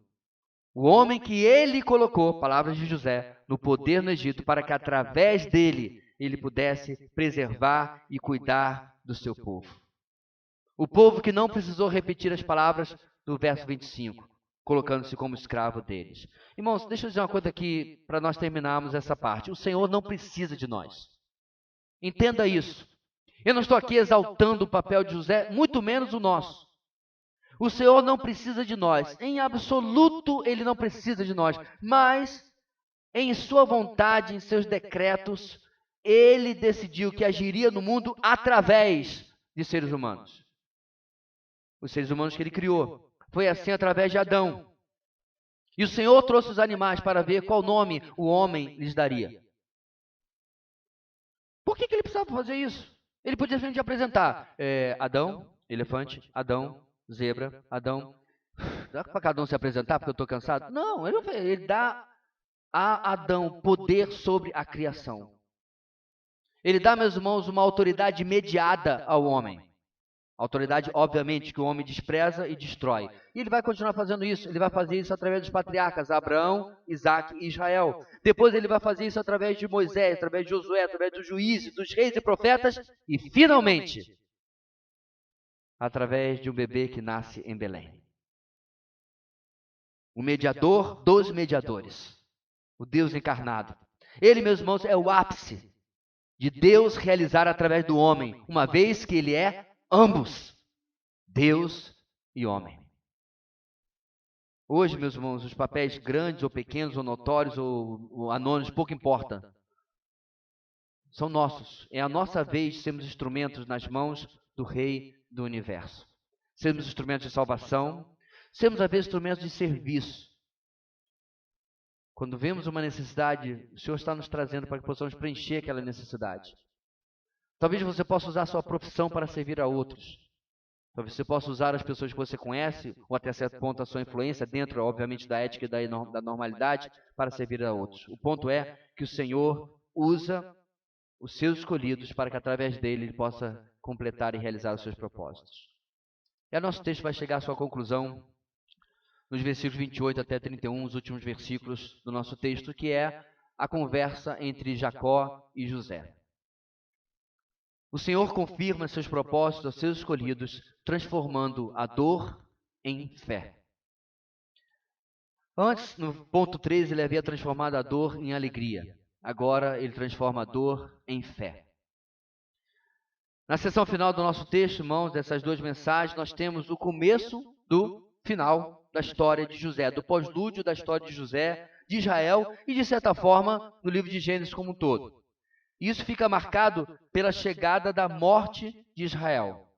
o homem que ele colocou, palavras de José, no poder no Egito, para que através dele ele pudesse preservar e cuidar do seu povo. O povo que não precisou repetir as palavras do verso 25, colocando-se como escravo deles. Irmãos, deixa eu dizer uma coisa aqui para nós terminarmos essa parte. O Senhor não precisa de nós. Entenda isso. Eu não estou aqui exaltando o papel de José, muito menos o nosso. O Senhor não precisa de nós. Em absoluto, Ele não precisa de nós. Mas, em sua vontade, em seus decretos, ele decidiu que agiria no mundo através de seres humanos. Os seres humanos que ele criou. Foi assim através de Adão. E o Senhor trouxe os animais para ver qual nome o homem lhes daria. Por que ele precisava fazer isso? Ele podia simplesmente apresentar Adão, elefante, Adão, zebra, Adão. Dá para cada um se apresentar porque eu estou cansado? Não, ele dá a Adão poder sobre a criação. Ele dá, meus irmãos, uma autoridade mediada ao homem. Autoridade, obviamente, que o homem despreza e destrói. E ele vai continuar fazendo isso. Ele vai fazer isso através dos patriarcas, Abraão, Isaac e Israel. Depois ele vai fazer isso através de Moisés, através de Josué, através dos juízes, dos reis e profetas. E, finalmente, através de um bebê que nasce em Belém. O mediador dos mediadores. O Deus encarnado. Ele, meus irmãos, é o ápice de Deus realizar através do homem, uma vez que ele é ambos, Deus e homem. Hoje, meus irmãos, os papéis grandes ou pequenos, ou notórios ou anônimos, pouco importa. São nossos. É a nossa vez de sermos instrumentos nas mãos do Rei do Universo. Sermos instrumentos de salvação, sermos, às vezes, instrumentos de serviço. Quando vemos uma necessidade, o Senhor está nos trazendo para que possamos preencher aquela necessidade. Talvez você possa usar a sua profissão para servir a outros. Talvez você possa usar as pessoas que você conhece, ou até certo ponto a sua influência, dentro, obviamente, da ética e da normalidade, para servir a outros. O ponto é que o Senhor usa os seus escolhidos para que através dele ele possa completar e realizar os seus propósitos. E o nosso texto vai chegar à sua conclusão nos versículos 28 até 31, os últimos versículos do nosso texto, que é a conversa entre Jacó e José. O Senhor confirma seus propósitos aos seus escolhidos, transformando a dor em fé. Antes, no ponto 13, ele havia transformado a dor em alegria. Agora, ele transforma a dor em fé. Na seção final do nosso texto, irmãos, dessas duas mensagens, nós temos o começo do final da história de José, do pós-lúdio da história de José, de Israel e, de certa forma, no livro de Gênesis como um todo. Isso fica marcado pela chegada da morte de Israel.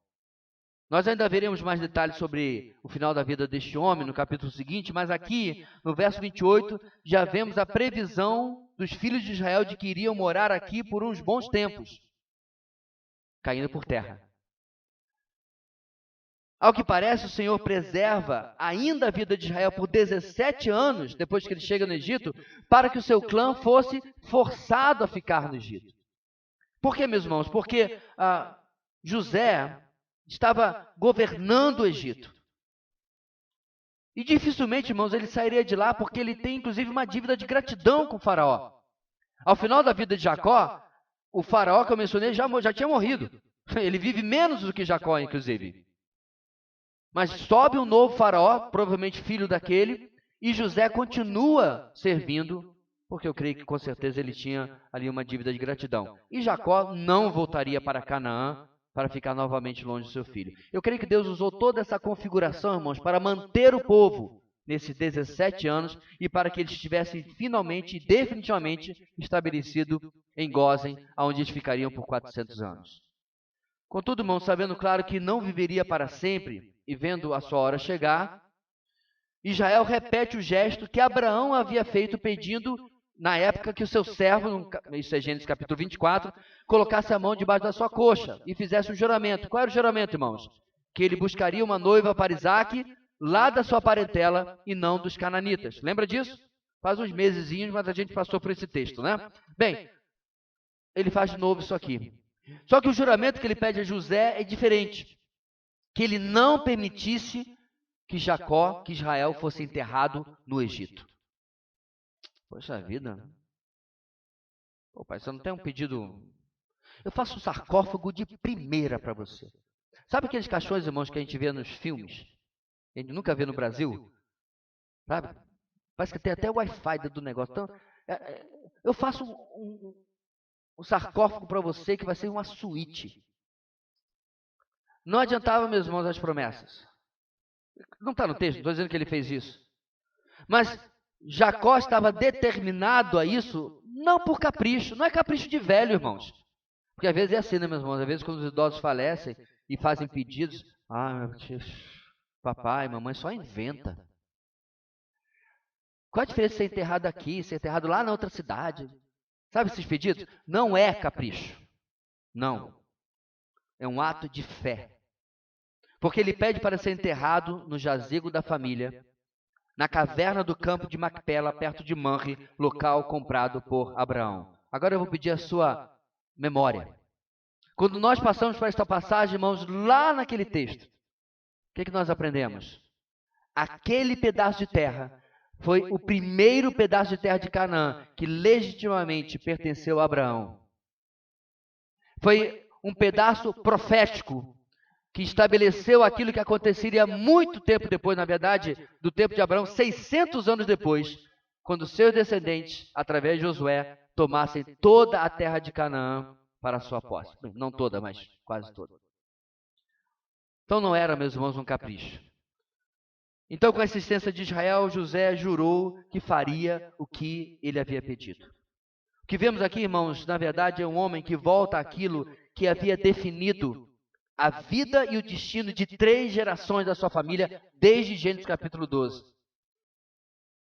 Nós ainda veremos mais detalhes sobre o final da vida deste homem no capítulo seguinte, mas aqui, no verso 28, já vemos a previsão dos filhos de Israel de que iriam morar aqui por uns bons tempos, caindo por terra. Ao que parece, o Senhor preserva ainda a vida de Israel por 17 anos, depois que ele chega no Egito, para que o seu clã fosse forçado a ficar no Egito. Por quê, meus irmãos? Porque José estava governando o Egito. E dificilmente, irmãos, ele sairia de lá porque ele tem, inclusive, uma dívida de gratidão com o faraó. Ao final da vida de Jacó, o faraó que eu mencionei já tinha morrido. Ele vive menos do que Jacó, inclusive. Mas sobe um novo faraó, provavelmente filho daquele, e José continua servindo, porque eu creio que com certeza ele tinha ali uma dívida de gratidão. E Jacó não voltaria para Canaã para ficar novamente longe do seu filho. Eu creio que Deus usou toda essa configuração, irmãos, para manter o povo nesses 17 anos e para que eles estivessem finalmente e definitivamente estabelecidos em Gósen, onde eles ficariam por 400 anos. Contudo, irmãos, sabendo claro que não viveria para sempre, e vendo a sua hora chegar, Israel repete o gesto que Abraão havia feito pedindo, na época que o seu servo, isso é Gênesis capítulo 24, colocasse a mão debaixo da sua coxa e fizesse um juramento. Qual era o juramento, irmãos? Que ele buscaria uma noiva para Isaque, lá da sua parentela e não dos cananitas. Lembra disso? Faz uns mesezinhos, mas a gente passou por esse texto, né? Bem, ele faz de novo isso aqui. Só que o juramento que ele pede a José é diferente. Que ele não permitisse que Israel fosse enterrado no Egito. Poxa vida. Pô, pai, você não tem um pedido... Eu faço um sarcófago de primeira para você. Sabe aqueles caixões, irmãos, que a gente vê nos filmes? A gente nunca vê no Brasil? Sabe? Parece que tem até Wi-Fi dentro do negócio. Então, eu faço um sarcófago para você que vai ser uma suíte. Não adiantava, meus irmãos, as promessas. Não está no texto, não estou dizendo que ele fez isso. Mas Jacó estava determinado a isso, Não por capricho, não é capricho de velho, irmãos. Porque às vezes é assim, né, meus irmãos? Às vezes quando os idosos falecem e fazem pedidos, papai, mamãe só inventa. Qual a diferença de ser enterrado aqui, ser enterrado lá na outra cidade? Sabe esses pedidos? Não é capricho. Não. É um ato de fé. Porque ele pede para ser enterrado no jazigo da família, na caverna do campo de Macpela, perto de Manre, local comprado por Abraão. Agora eu vou pedir a sua memória. Quando nós passamos por esta passagem, irmãos, lá naquele texto, o que nós aprendemos? Aquele pedaço de terra foi o primeiro pedaço de terra de Canaã que legitimamente pertenceu a Abraão. Foi um pedaço profético que estabeleceu aquilo que aconteceria muito tempo depois, na verdade, do tempo de Abraão, 600 anos depois, quando seus descendentes, através de Josué, tomassem toda a terra de Canaã para a sua posse. Não toda, mas quase toda. Então não era, meus irmãos, um capricho. Então, com a existência de Israel, José jurou que faria o que ele havia pedido. O que vemos aqui, irmãos, na verdade, é um homem que volta àquilo que havia definido a vida e o destino de 3 gerações da sua família, desde Gênesis capítulo 12.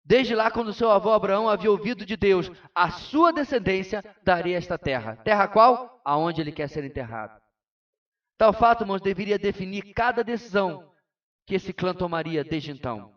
Desde lá, quando seu avô Abraão havia ouvido de Deus, a sua descendência daria esta terra. Terra qual? Aonde ele quer ser enterrado. Tal fato, irmãos, deveria definir cada decisão que esse clã tomaria desde então.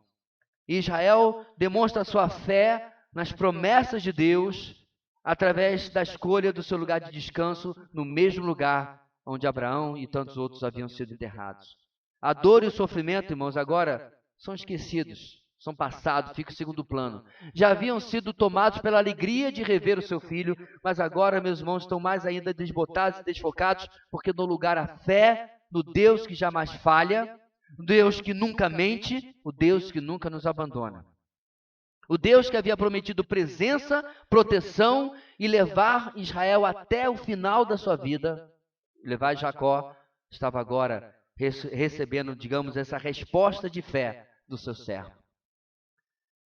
Israel demonstra sua fé nas promessas de Deus através da escolha do seu lugar de descanso no mesmo lugar onde Abraão e tantos outros haviam sido enterrados. A dor e o sofrimento, irmãos, agora são esquecidos, são passados, ficam em segundo plano. Já haviam sido tomados pela alegria de rever o seu filho, mas agora, meus irmãos, estão mais ainda desbotados e desfocados, porque no lugar a fé no Deus que jamais falha, o Deus que nunca mente, o Deus que nunca nos abandona. O Deus que havia prometido presença, proteção e levar Israel até o final da sua vida, levar Jacó, estava agora recebendo, digamos, essa resposta de fé do seu servo.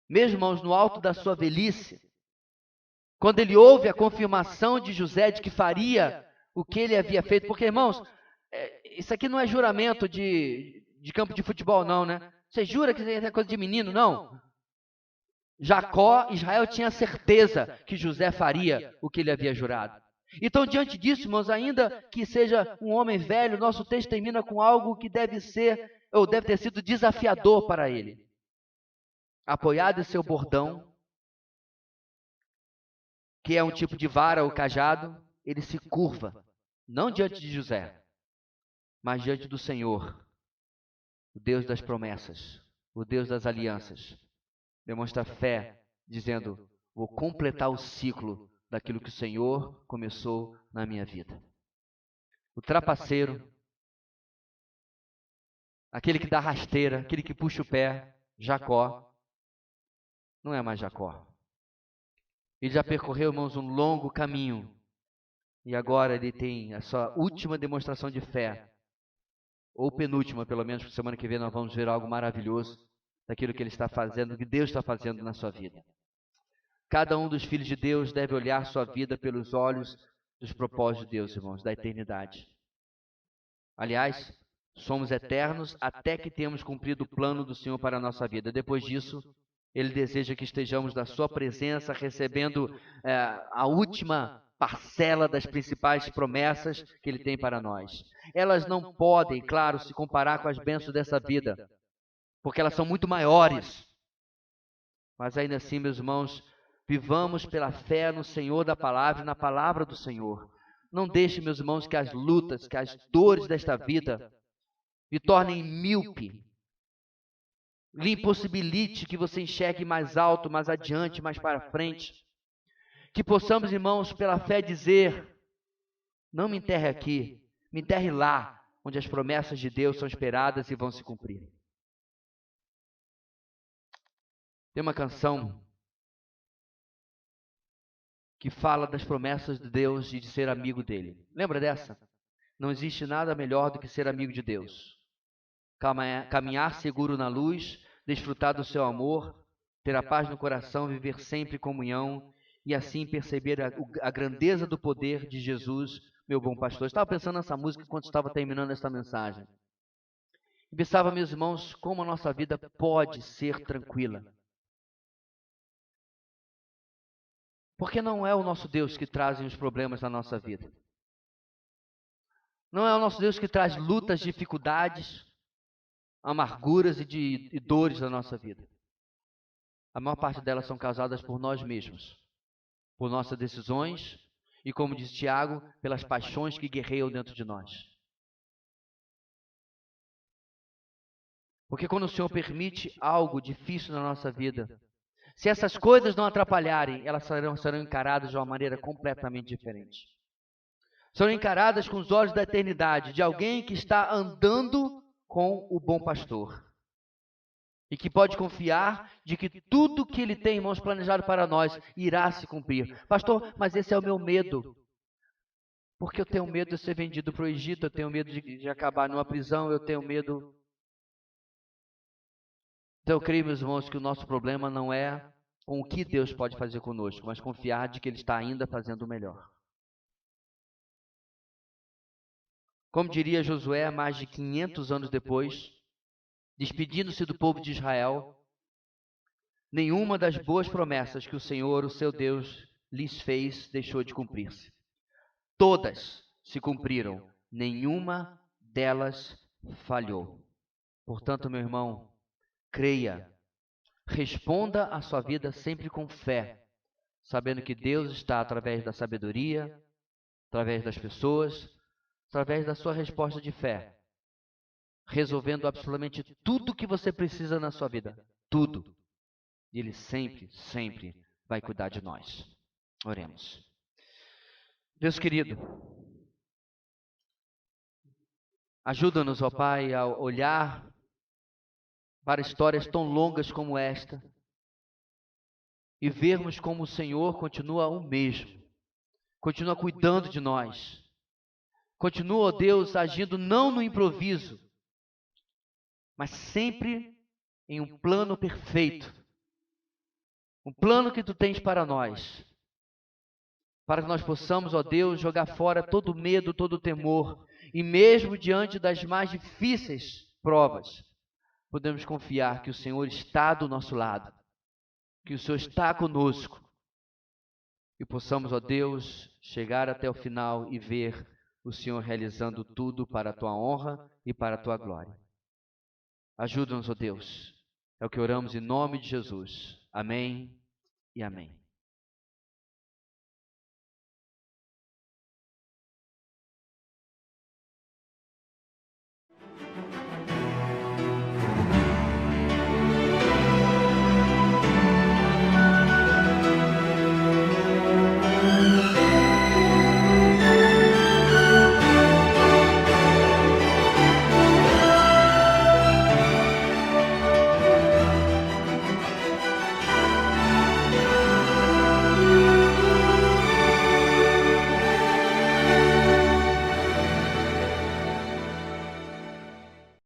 Mesmo, irmãos, no alto da sua velhice, quando ele ouve a confirmação de José de que faria o que ele havia feito, porque, irmãos, isso aqui não é juramento de campo de futebol, não, né? Você jura que isso é coisa de menino? Não. Jacó, Israel tinha certeza que José faria o que ele havia jurado. Então, diante disso, irmãos, ainda que seja um homem velho, nosso texto termina com algo que deve ser, ou deve ter sido desafiador para ele. Apoiado em seu bordão, que é um tipo de vara ou cajado, ele se curva, não diante de José, mas diante do Senhor, o Deus das promessas, o Deus das alianças. Demonstra fé, dizendo: vou completar o ciclo daquilo que o Senhor começou na minha vida. O trapaceiro, aquele que dá rasteira, aquele que puxa o pé, Jacó, não é mais Jacó. Ele já percorreu, irmãos, um longo caminho. E agora ele tem a sua última demonstração de fé. Ou penúltima, pelo menos, porque semana que vem nós vamos ver algo maravilhoso daquilo que ele está fazendo, que Deus está fazendo na sua vida. Cada um dos filhos de Deus deve olhar sua vida pelos olhos dos propósitos de Deus, irmãos, da eternidade. Aliás, somos eternos até que tenhamos cumprido o plano do Senhor para a nossa vida. Depois disso, Ele deseja que estejamos na sua presença, recebendo a última parcela das principais promessas que Ele tem para nós. Elas não podem, claro, se comparar com as bênçãos dessa vida, porque elas são muito maiores. Mas ainda assim, meus irmãos, vivamos pela fé no Senhor da palavra e na palavra do Senhor. Não deixe, meus irmãos, que as lutas, que as dores desta vida lhe tornem míope, lhe impossibilite que você enxergue mais alto, mais adiante, mais para frente. Que possamos, irmãos, pela fé dizer: não me enterre aqui, me enterre lá, onde as promessas de Deus são esperadas e vão se cumprir. Tem uma canção que fala das promessas de Deus e de ser amigo dele. Lembra dessa? Não existe nada melhor do que ser amigo de Deus. Caminhar seguro na luz, desfrutar do seu amor, ter a paz no coração, viver sempre em comunhão e assim perceber a grandeza do poder de Jesus, meu bom pastor. Eu estava pensando nessa música enquanto estava terminando esta mensagem. E pensava, meus irmãos, como a nossa vida pode ser tranquila. Porque não é o nosso Deus que traz os problemas na nossa vida. Não é o nosso Deus que traz lutas, dificuldades, amarguras e dores na nossa vida. A maior parte delas são causadas por nós mesmos, por nossas decisões e, como diz Tiago, pelas paixões que guerreiam dentro de nós. Porque quando o Senhor permite algo difícil na nossa vida, se essas coisas não atrapalharem, elas serão encaradas de uma maneira completamente diferente. Serão encaradas com os olhos da eternidade, de alguém que está andando com o bom pastor. E que pode confiar de que tudo que ele tem em mãos planejado para nós irá se cumprir. Pastor, mas esse é o meu medo. Porque eu tenho medo de ser vendido para o Egito, eu tenho medo de acabar numa prisão, eu tenho medo. Então eu creio, meus irmãos, que o nosso problema não é com o que Deus pode fazer conosco, mas confiar de que Ele está ainda fazendo o melhor. Como diria Josué, mais de 500 anos depois, despedindo-se do povo de Israel, nenhuma das boas promessas que o Senhor, o seu Deus, lhes fez deixou de cumprir-se. Todas se cumpriram, nenhuma delas falhou. Portanto, meu irmão, creia, responda a sua vida sempre com fé, sabendo que Deus está através da sabedoria, através das pessoas, através da sua resposta de fé, resolvendo absolutamente tudo o que você precisa na sua vida. Tudo. E Ele sempre, sempre vai cuidar de nós. Oremos. Deus querido, ajuda-nos, ó Pai, a olhar para histórias tão longas como esta e vermos como o Senhor continua o mesmo, continua cuidando de nós, continua, ó Deus, agindo não no improviso, mas sempre em um plano perfeito, um plano que Tu tens para nós, para que nós possamos, ó Deus, jogar fora todo o medo, todo o temor, e mesmo diante das mais difíceis provas, podemos confiar que o Senhor está do nosso lado, que o Senhor está conosco, e possamos, ó Deus, chegar até o final e ver o Senhor realizando tudo para a Tua honra e para a Tua glória. Ajuda-nos, ó Deus, é o que oramos em nome de Jesus. Amém e amém.